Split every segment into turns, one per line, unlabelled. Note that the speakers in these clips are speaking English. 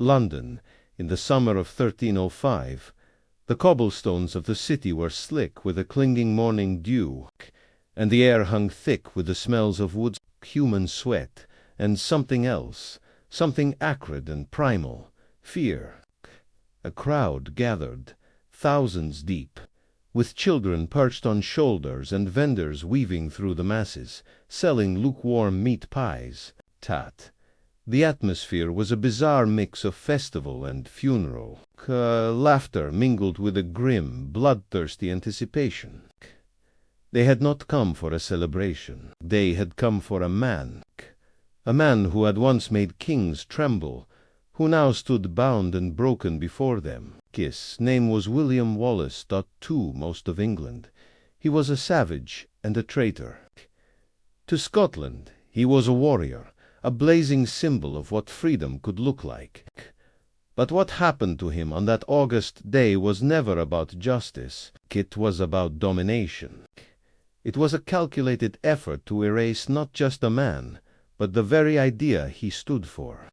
London, in the summer of 1305, the cobblestones of the city were slick with a clinging morning dew, and the air hung thick with the smells of wood, human sweat, and something else, something acrid and primal, fear. A crowd gathered, thousands deep, with children perched on shoulders and vendors weaving through the masses, selling lukewarm meat pies. The atmosphere was a bizarre mix of festival and funeral. Laughter mingled with a grim, bloodthirsty anticipation. They had not come for a celebration. They had come for a man who had once made kings tremble, who now stood bound and broken before them. His name was William Wallace, to most of England. He was a savage and a traitor. To Scotland he was a warrior, a blazing symbol of what freedom could look like. But what happened to him on that August day was never about justice. It was about domination. It was a calculated effort to erase not just a man, but the very idea he stood for.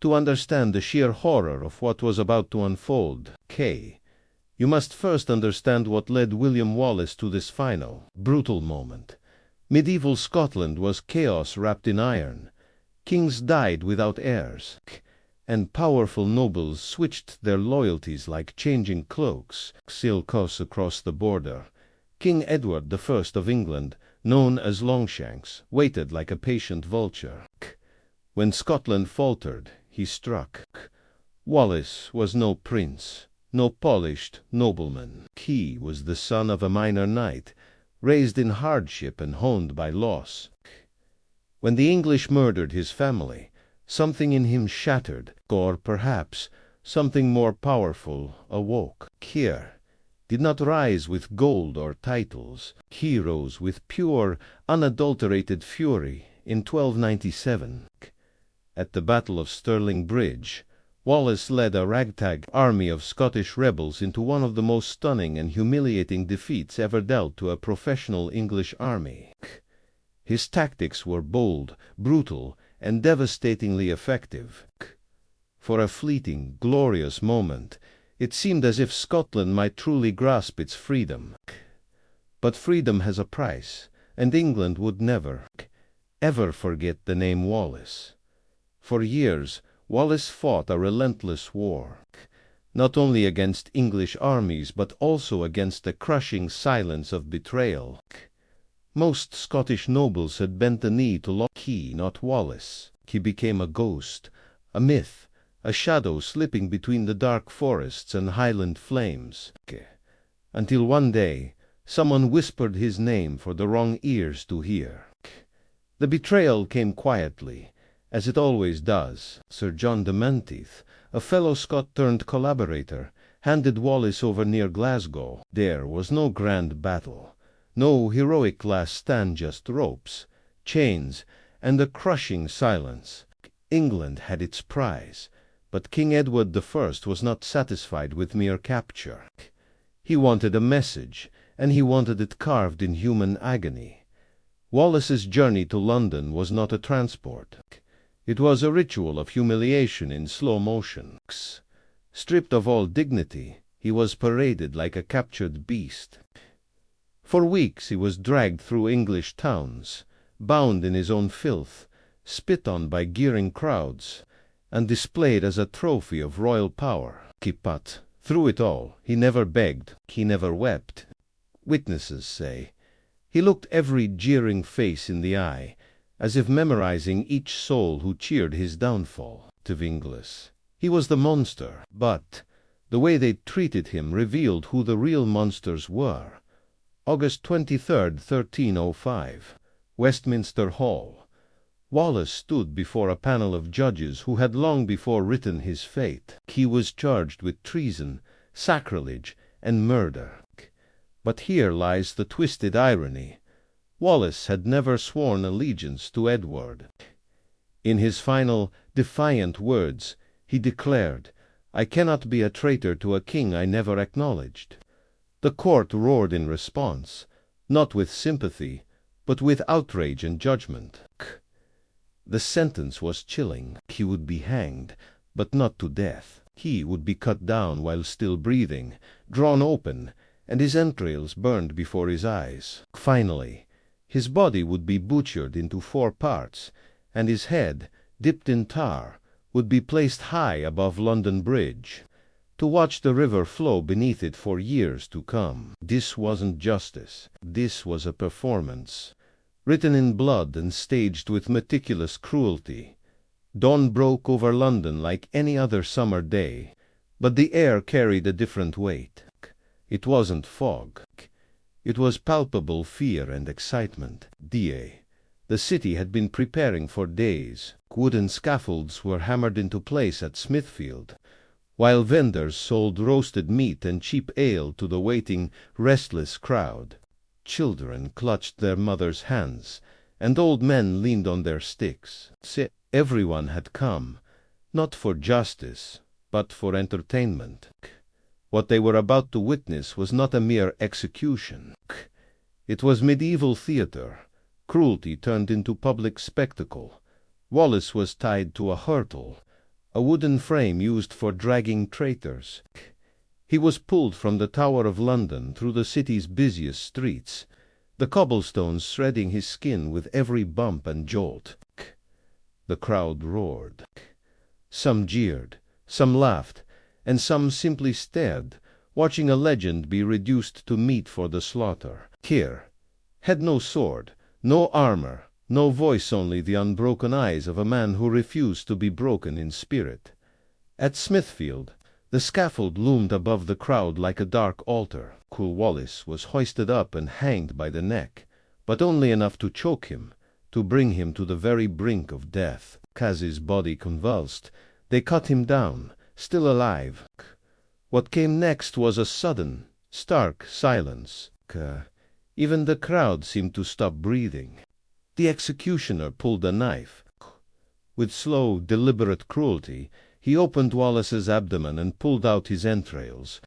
To understand the sheer horror of what was about to unfold, you must first understand what led William Wallace to this final, brutal moment. Medieval Scotland was chaos wrapped in iron. Kings died without heirs, and powerful nobles switched their loyalties like changing cloaks. Silkos across the border. King Edward I of England, known as Longshanks, waited like a patient vulture. When Scotland faltered, he struck. Wallace was no prince, no polished nobleman. He was the son of a minor knight, raised in hardship and honed by loss. When the English murdered his family, something in him shattered, or perhaps something more powerful awoke. Here did not rise with gold or titles. He rose with pure, unadulterated fury in 1297. At the Battle of Stirling Bridge, Wallace led a ragtag army of Scottish rebels into one of the most stunning and humiliating defeats ever dealt to a professional English army. His tactics were bold, brutal, and devastatingly effective. For a fleeting, glorious moment, it seemed as if Scotland might truly grasp its freedom. But freedom has a price, and England would never, ever forget the name Wallace. For years, Wallace fought a relentless war, not only against English armies, but also against the crushing silence of betrayal. Most Scottish nobles had bent the knee to Loch, not Wallace. He became a ghost, a myth, a shadow slipping between the dark forests and Highland flames, until one day someone whispered his name for the wrong ears to hear. The betrayal came quietly, as it always does. Sir John de Menteith, a fellow Scot turned collaborator, handed Wallace over near Glasgow. There was no grand battle, no heroic last stand, just ropes, chains, and a crushing silence. England had its prize, but King Edward I was not satisfied with mere capture. He wanted a message, and he wanted it carved in human agony. Wallace's journey to London was not a transport. It was a ritual of humiliation in slow motion. Stripped of all dignity, he was paraded like a captured beast. For weeks he was dragged through English towns, bound in his own filth, spit on by jeering crowds, and displayed as a trophy of royal power. But through it all, he never begged, he never wept. Witnesses say he looked every jeering face in the eye, as if memorizing each soul who cheered his downfall. To Inglis, he was the monster, but the way they treated him revealed who the real monsters were. August 23rd, 1305, Westminster Hall. Wallace stood before a panel of judges who had long before written his fate. He was charged with treason, sacrilege, and murder. But here lies the twisted irony. Wallace had never sworn allegiance to Edward. In his final, defiant words, he declared, "I cannot be a traitor to a king I never acknowledged." The court roared in response, not with sympathy, but with outrage and judgment. The sentence was chilling. He would be hanged, but not to death. He would be cut down while still breathing, drawn open, and his entrails burned before his eyes. Finally, his body would be butchered into 4 parts, and his head, dipped in tar, would be placed high above London Bridge, to watch the river flow beneath it for years to come. This wasn't justice. This was a performance, written in blood and staged with meticulous cruelty. Dawn broke over London like any other summer day, but the air carried a different weight. It wasn't fog. It was palpable fear and excitement. The city had been preparing for days. Wooden scaffolds were hammered into place at Smithfield, while vendors sold roasted meat and cheap ale to the waiting, restless crowd. Children clutched their mothers' hands, and old men leaned on their sticks. Everyone had come, not for justice, but for entertainment. What they were about to witness was not a mere execution. It was medieval theatre, cruelty turned into public spectacle. Wallace was tied to a hurtle, a wooden frame used for dragging traitors. He was pulled from the Tower of London through the city's busiest streets, the cobblestones shredding his skin with every bump and jolt. The crowd roared. Some jeered, some laughed, and some simply stared, watching a legend be reduced to meat for the slaughter. Here had no sword, no armor, no voice, only the unbroken eyes of a man who refused to be broken in spirit. At Smithfield, the scaffold loomed above the crowd like a dark altar. Wallace was hoisted up and hanged by the neck, but only enough to choke him, to bring him to the very brink of death. As his body convulsed, they cut him down, still alive. What came next was a sudden, stark silence. Even the crowd seemed to stop breathing. The executioner pulled a knife. With slow, deliberate cruelty, he opened Wallace's abdomen and pulled out his entrails.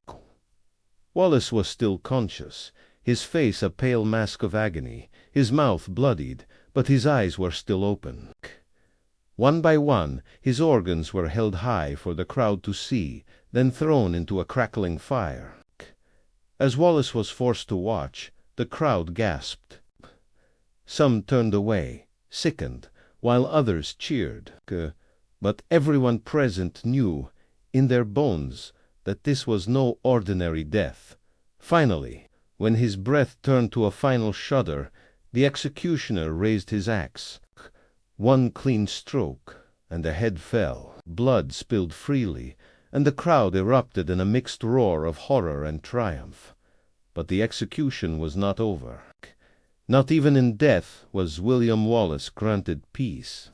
Wallace was still conscious, his face a pale mask of agony, his mouth bloodied, but his eyes were still open. One by one, his organs were held high for the crowd to see, then thrown into a crackling fire. As Wallace was forced to watch, the crowd gasped. Some turned away, sickened, while others cheered. But everyone present knew, in their bones, that this was no ordinary death. Finally, when his breath turned to a final shudder, the executioner raised his axe. One clean stroke, and the head fell. Blood spilled freely, and the crowd erupted in a mixed roar of horror and triumph. But the execution was not over. Not even in death was William Wallace granted peace.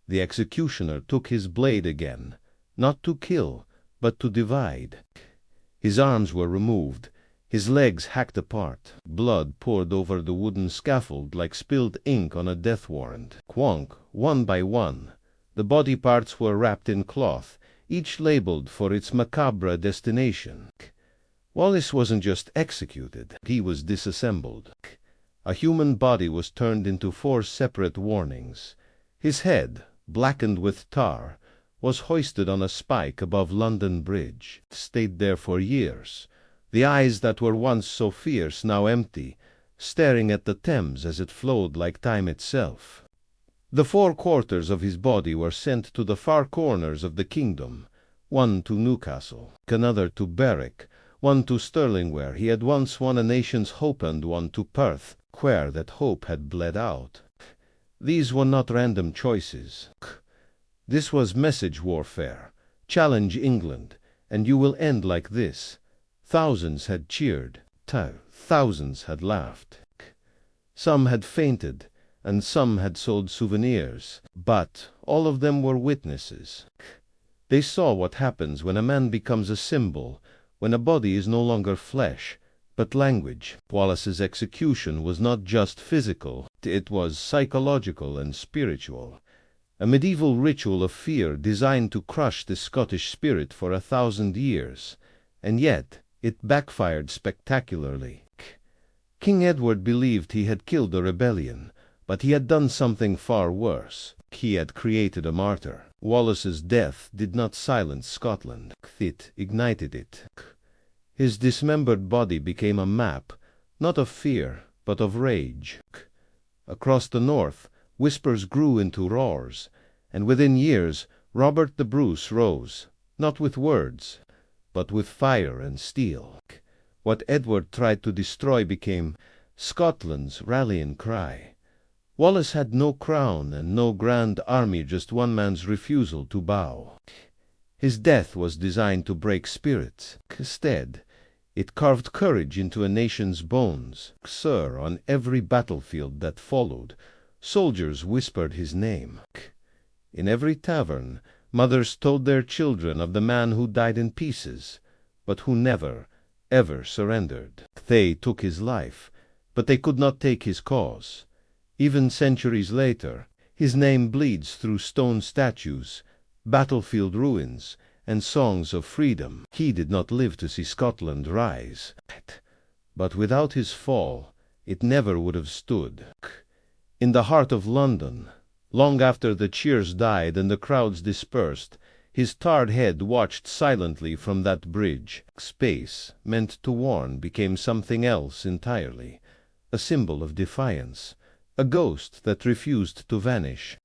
The executioner took his blade again, not to kill, but to divide. His arms were removed, his legs hacked apart. Blood poured over the wooden scaffold like spilled ink on a death warrant. One by one, the body parts were wrapped in cloth, each labeled for its macabre destination. Wallace wasn't just executed, he was disassembled. A human body was turned into 4 separate warnings. His head, blackened with tar, was hoisted on a spike above London Bridge. It stayed there for years, the eyes that were once so fierce now empty, staring at the Thames as it flowed like time itself. The 4 quarters of his body were sent to the far corners of the kingdom, one to Newcastle, another to Berwick, one to Stirling where he had once won a nation's hope, and one to Perth, where that hope had bled out. These were not random choices. This was message warfare. Challenge England, and you will end like this. Thousands had cheered, thousands had laughed. Some had fainted, and some had sold souvenirs, but all of them were witnesses. They saw what happens when a man becomes a symbol, when a body is no longer flesh, but language. Wallace's execution was not just physical, it was psychological and spiritual. A medieval ritual of fear designed to crush the Scottish spirit for 1,000 years, and yet it backfired spectacularly. King Edward believed he had killed the rebellion, but he had done something far worse. He had created a martyr. Wallace's death did not silence Scotland. It ignited it. His dismembered body became a map, not of fear, but of rage. Across the north, whispers grew into roars, and within years Robert the Bruce rose, not with words, but with fire and steel. What Edward tried to destroy became Scotland's rallying cry. Wallace had no crown and no grand army, just one man's refusal to bow. His death was designed to break spirits. Instead, it carved courage into a nation's bones. Sir, on every battlefield that followed, soldiers whispered his name. In every tavern, mothers told their children of the man who died in pieces, but who never, ever surrendered. They took his life, but they could not take his cause. Even centuries later, his name bleeds through stone statues, battlefield ruins, and songs of freedom. He did not live to see Scotland rise, but without his fall, it never would have stood. In the heart of London, long after the cheers died and the crowds dispersed, his tarred head watched silently from that bridge. Space, meant to warn, became something else entirely, a symbol of defiance, a ghost that refused to vanish.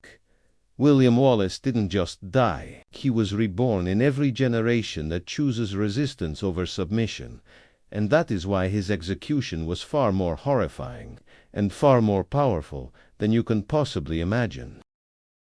William Wallace didn't just die. He was reborn in every generation that chooses resistance over submission, and that is why his execution was far more horrifying and far more powerful than you can possibly imagine.